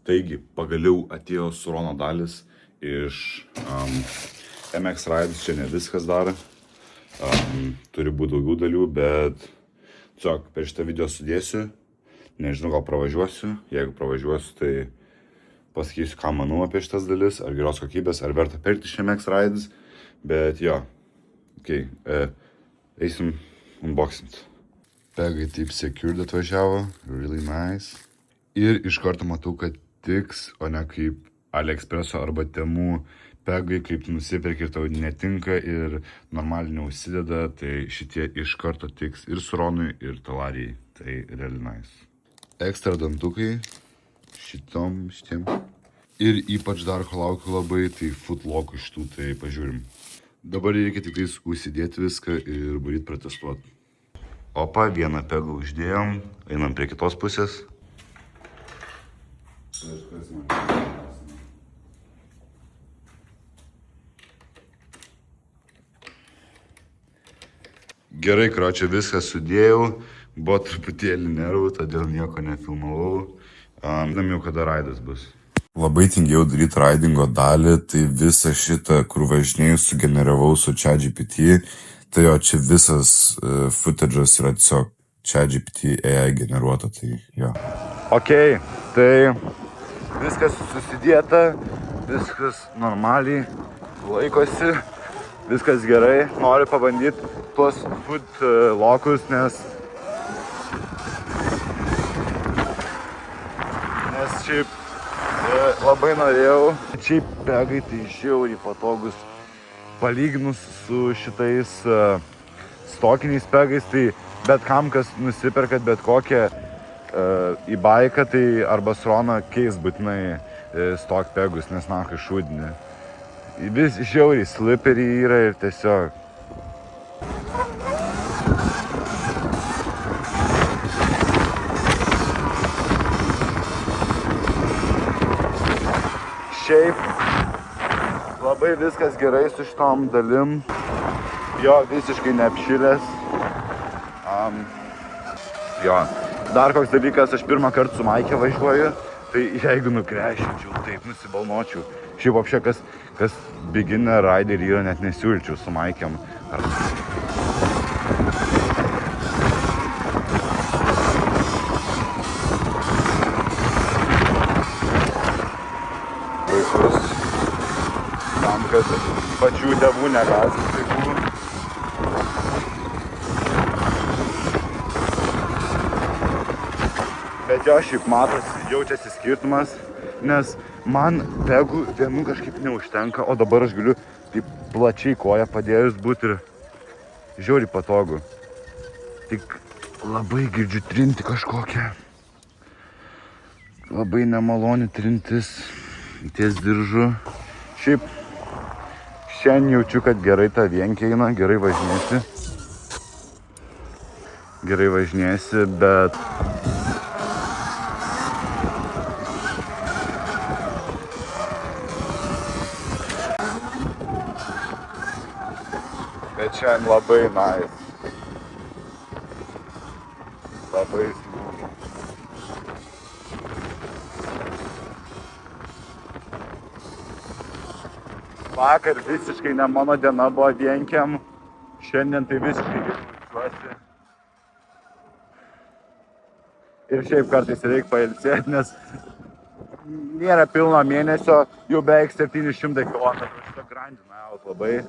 Taigi, pagaliau atėjo Surono dalis iš MX Rides, čia ne viskas dar. Turi būti daugiau dalių, bet tiesiog per šitą video sudėsiu. Nežinau, gal pravažiuosiu. Jeigu pravažiuosiu, tai pasakysiu, ką manau apie šitas dalis, ar geros kokybės, ar verta pirkti iš MX Rides. Bet jo, eisim unboxint. Pegai taip secured atvažiavo, really nice. Ir iš karto matau, kad tiks, o ne kaip AliExpresso arba Temu pegai, kaip tu nusipirki ir tau netinka ir normaliai neužsideda, tai šitie iš karto tiks ir Suronui, ir Talarijai. Tai really nice. Ekstra dantukai šitiem. Ir ypač dar ko laukiu labai, tai footlockų šitų, tai pažiūrim. Dabar reikia tik tais užsidėti viską ir bandyt protestuoti. Opa, vieną pegą uždėjom, einam prie kitos pusės. Gerai, čia viską sudėjau, buvo truputėlį nervų, todėl nieko nefilmavau. Žinam jau, kada raidas bus. Labai tingėjau daryti raidingo dalį, tai visą šitą, kur važinėjau, sugeneravau su ChatGPT. Tai jo, čia visas footage'as yra tiesiog ChatGPT AI generuota, tai jo. Ok, tai viskas susidėta, viskas normaliai laikosi, viskas gerai. Noriu pabandyti tuos footlockus, nes šiaip labai norėjau. Šiaip pegai tai žiauriai patogus. Palyginus su šitais stokiniais pegais, tai bet kam, kas nusiperkat bet kokią į baiką, tai arba Suroną keis būtinai stok pegus, nes nakai šūdini. Vis žiauriai slippery yra ir tiesiog. Šiaip labai viskas gerai su šitom dalim. Jo, visiškai neapšilęs. Jo, dar koks dalykas, aš pirmą kartą su Maike važiuoju, tai jeigu nukrešinčiau, taip nusibalnočiau. Šiaip apšė, kas beginner rider yra, net nesiūlyčiau su Maikėm. Vaikus, tam, kad pačių tėvų negąsdinti vaikų. Bet jo, šiaip matosi, jaučiasi skirtumas, nes man pegų vienų kažkaip neužtenka, o dabar aš galiu taip plačiai koją padėjus būti ir žiauriai patogu. Tik labai girdžiu trinti kažkokią. Labai nemaloni trintis ties diržu. Šiaip šiandien jaučiu, kad gerai ta vienkė eina, gerai važinėsi. Gerai važinėsi, bet šiandien labai nice. Labai smūgiai. Vakar visiškai ne mano diena buvo vienkiam. Šiandien tai visiškai jaučiuosi. Ir šiaip kartais reikia pailsėti, nes nėra pilno mėnesio, jau beveik 700 km. Šitą grandina out labai.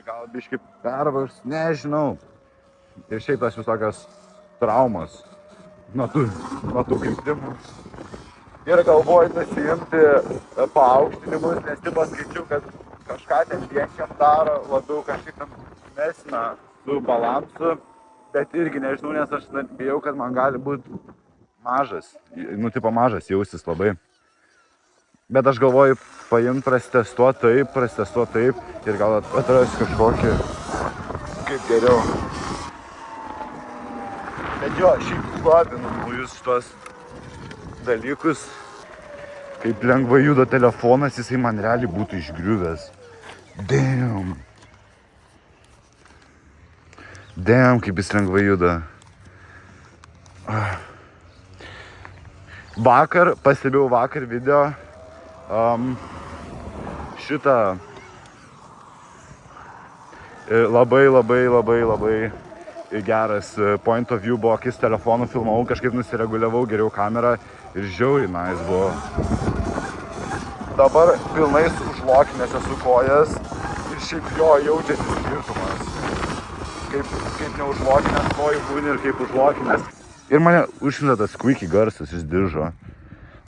Gal biškai pervars, nežinau. Ir šiaip tas visokios traumas nuo tų kritimų. Ir galvoju nusiimti paaukštinimus, nes tipo skaičiu, kad kažką ten vienkiam daro, labiau kažkaip ten mesina su balansu, bet irgi nežinau, nes aš bijau, kad man gali būti mažas, tipo mažas jausis labai. Bet aš galvoju paimti, prasitestuoti taip ir gal atrasti kažkokį kaip geriau. Bet jo, šiaip labinu naujus šitos dalykus. Kaip lengvai juda telefonas, jisai man realiai būtų išgriuvęs. Damn, kaip jis lengvai juda. Pastebėjau vakar video šitą labai geras point of view buvo, kai su telefonu filmavau, kažkaip nusireguliavau geriau kamerą ir žiauriai nice buvo. Dabar pilnai užlokinęs esu kojas ir šiaip jo jaučiasi skirtumas. Kaip neužlokinęs kojų būni ir kaip užlokinęs. Ir mane užsimta tas squeaky garsas iš diržo.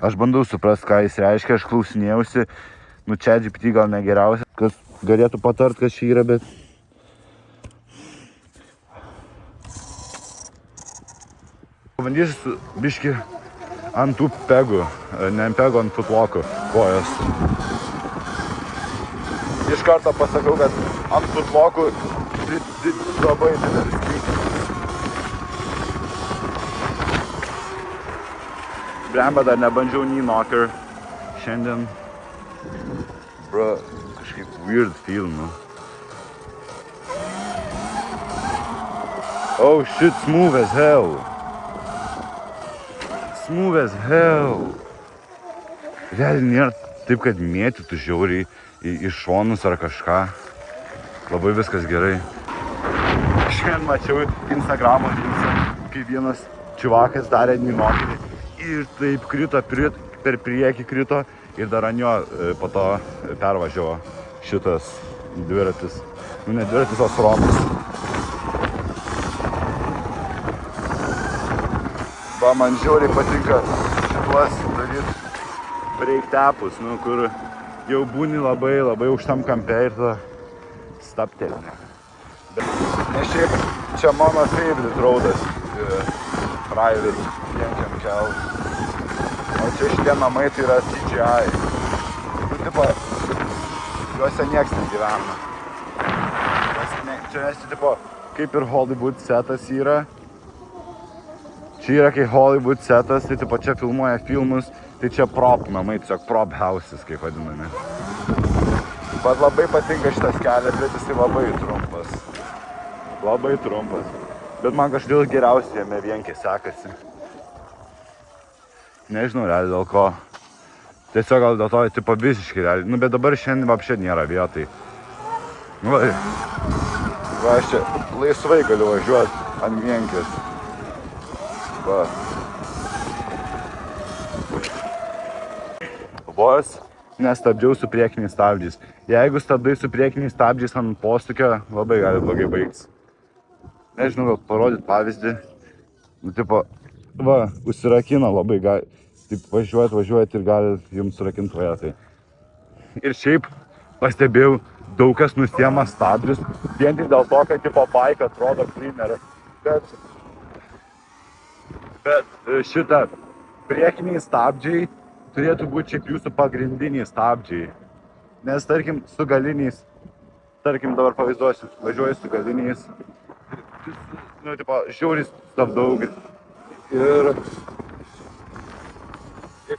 Aš bandau suprast, ką jis reiškia, aš klausinėjausi, ChatGPT gal negeriausia, kas galėtų patart, kas čia yra, bet... Pabandysiu biški ant tų pegų, ne ant pegų, ant futlokų kojas. Iš karto pasakau, kad ant futlokų labai didelis skirtumas. Blemba, dar nebandžiau knee knocker šiandien. Bro, kažkaip weird feel, nu. Oh shit, smooth as hell. Smooth as hell. Realiai nėra taip, kad mėtytų žiauriai į šonus ar kažką. Labai viskas gerai. Šiandien mačiau Instagramo reelsą, kai vienas čiuvakas darė knee knockerį ir taip krito, per priekį krito ir dar ant jo po to pervažiavo šitas dviratis. Nu, ne dviratis, o sromas. Man žiauriai patinka šituos daryt break tapus, nu, kur jau būni labai aukštam kampe ir tada staptelni. Nes šiaip čia mano favorite roadas, private, vienkiam kelt. O čia šitie namai tai yra CGI. Nu, tipo, juose nieks negyvena. Čia esi, tipo, kaip ir Hollywood setas yra. Čia yra kai Hollywood setas, tai tipo čia filmuoja filmus, tai čia prop namai, tiesiog prop houses, kaip vadinami. Bet labai patinka šitas kelias, bet jisai labai trumpas. Labai trumpas. Bet man kažkodėl geriausiai jame vienkiai sekasi. Nežinau, realiai dėl ko. Tiesiog gal dėl to, tipo visiškai realiai. Nu, bet dabar šiandien apšė nėra vietai. Nu, va, aš čia laisvai galiu važiuoti ant vienkės. Va. Vos nestabdžiau su priekiniais stabdžiais. Jeigu stabdai su priekiniais stabdžiais ant posūkio, labai gali blogai baigtis. Nežinau, gal parodyt pavyzdį. Nu, tipo, va, užsirakina labai gali. Taip, važiuojat ir gali jums surakinti vajetą. Ir šiaip pastebėjau, daug kas nusiema stabdžius, vien tik dėl to, kad tipo bike atrodo cleaner. Bet šitą priekiniai stabdžiai turėtų būti šiaip jūsų pagrindiniai stabdžiai. Nes tarkim su galiniais, tarkim dabar pavaizduosiu, važiuoju su galiniais, nu, tipo, žiauriai stabdau ir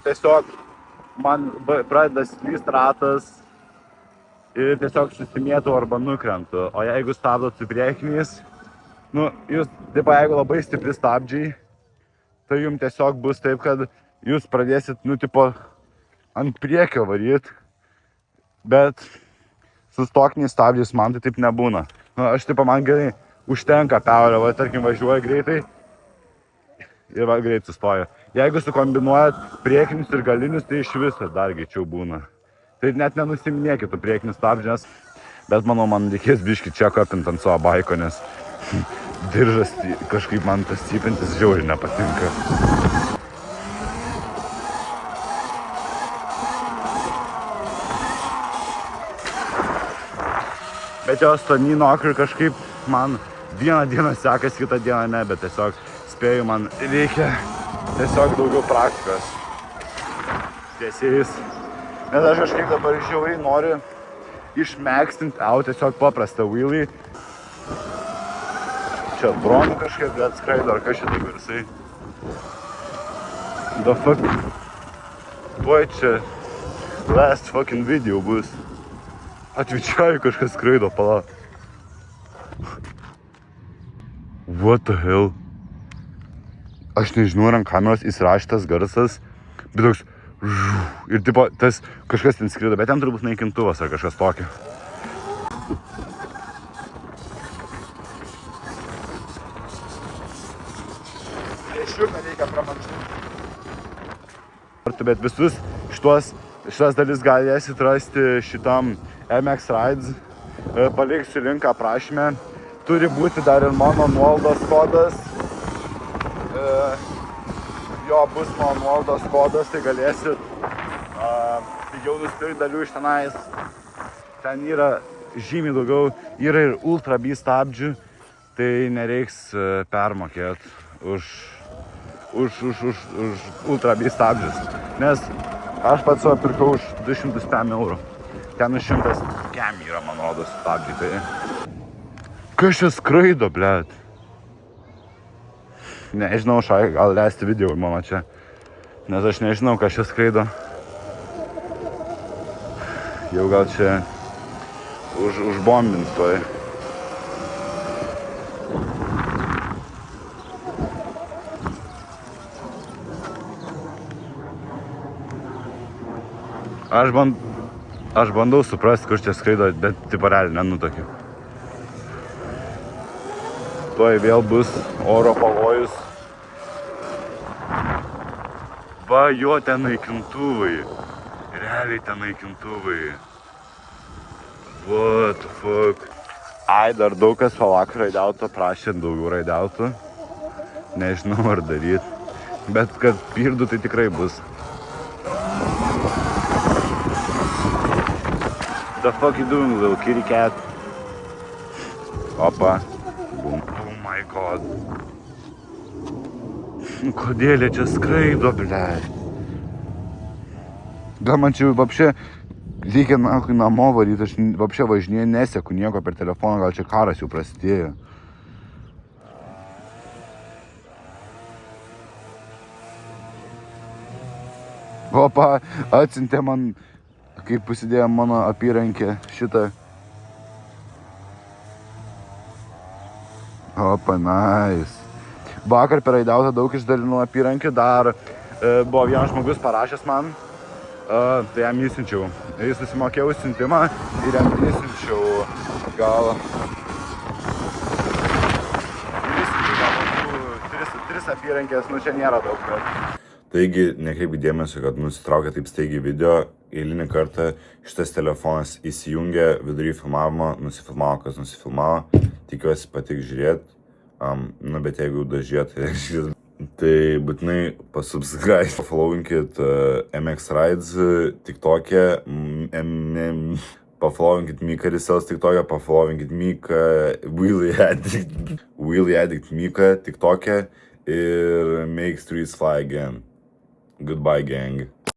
tiesiog man pradeda slyst ratas ir tiesiog susimėtų arba nukrentu. O jeigu stabdot su priekiniais, nu, jūs, tipo, jeigu labai stipri stabdžiai, tai jums tiesiog bus taip, kad jūs pradėsit, nu, tipo, ant priekio varyt, bet su stokiniais stabdžiais man tai taip nebūna. Nu, aš, tipo, man gerai užtenka peulio, va, tarkim, važiuoja greitai ir va, greit sustoja. Jeigu sukombinuojat priekinius ir galinius, tai iš viso dar greičiau būna. Tai net nenusiminėkit tų priekinių stabdžių, bet manau, man reikės biškį čia kopint ant savo baiko, nes diržas kažkaip man tas cypintis žiauriai nepatinka. Bet jos to knee knocker kažkaip man vieną dieną sekas, kitą dieną ne, bet tiesiog spėju, man reikia tiesiog daugiau praktikos tiesiais. Nes aš kažkaip dabar žiauriai noriu išmėgstinti tiesiog paprastą wheelie. Čia dronų kažkaip, bet skraido, ar kas šitą garsai. The fuck? Tuoj čia last fucking video bus. Atvičiaju, kažkas skraido, pala. What the hell? Aš nežinau, ar ant kameros įsirašytas garsas, Bet toks, ir tipo, tas kažkas ten skrido, bet ten turbūt naikintuvas ar kažkas tokio. Šiurną reikia pramančiuoti. Bet visus šitas dalis galėsit rasti šitam MX Rides. Paliksiu linką aprašyme. Turi būti dar ir mano nuolaidos kodas. Jo bus mano nuolaidos kodas, tai galėsit pigiau nusipirkti dalių iš tenais. Ten yra žymiai daugiau, yra ir Ultra B stabdžių, tai nereiks permokėti už Ultra B stabdžius. Nes aš pats savo pirkau už 205 eurų. Ten už 100 kem yra, man rodos, stabdžiai. Tai... Kas čia skraido, blet? Nežinau, gal leisti video mano čia. Nes aš nežinau, kas čia skraido. Jau gal čia užbombins toj. Aš bandau suprasti, kur čia skraido, bet tipo realiai nenutakiu. Tuoj vėl bus oro pavojus. Va, jo ten naikintuvai. Realiai ten naikintuvai. What the fuck. Ai, dar daug kas pavakar raidelto prašė daugiau raideltų. Nežinau ar daryt. Bet kad pirdų tai tikrai bus. The fuck you doing, little kitty cat? Opa. Boom. Oh my god. Kodėl jie čia skraido, blei? Gal man čia vapšė reikia namo varyti, aš vapšė važinėju, neseku nieko per telefoną, gal čia karas jau prasidėjo. Opa, atsiuntė man, kaip pasidėjo mano apyrankė šitą. Opa, nice. Vakar per raideltą daug išdalinau apyrankį, dar buvo vienas žmogus parašęs man, tai jam įsiunčiau. Jis susimokėjau siuntimą ir jam įsiunčiau gal 3 apyrankės, nu čia nėra daug. Bet... Taigi, nekreipk dėmesio, kad nusitraukė taip staigiai video. Eilinį kartą šitas telefonas įsijungė vidury filmavimo, nusifilmavo, kas nusifilmavo. Tikiuosi patiks žiūrėti. Nu, bet jeigu dažiet, tai būtinai pasubscribe. Followinkit MX Rides TikTok'e, pafolowinkit Mika Risels TikTok'e, pafolowinkit Mika, Wheelie Addict Mika TikTok'e ir Make Streets Fly Again. Goodbye, gang.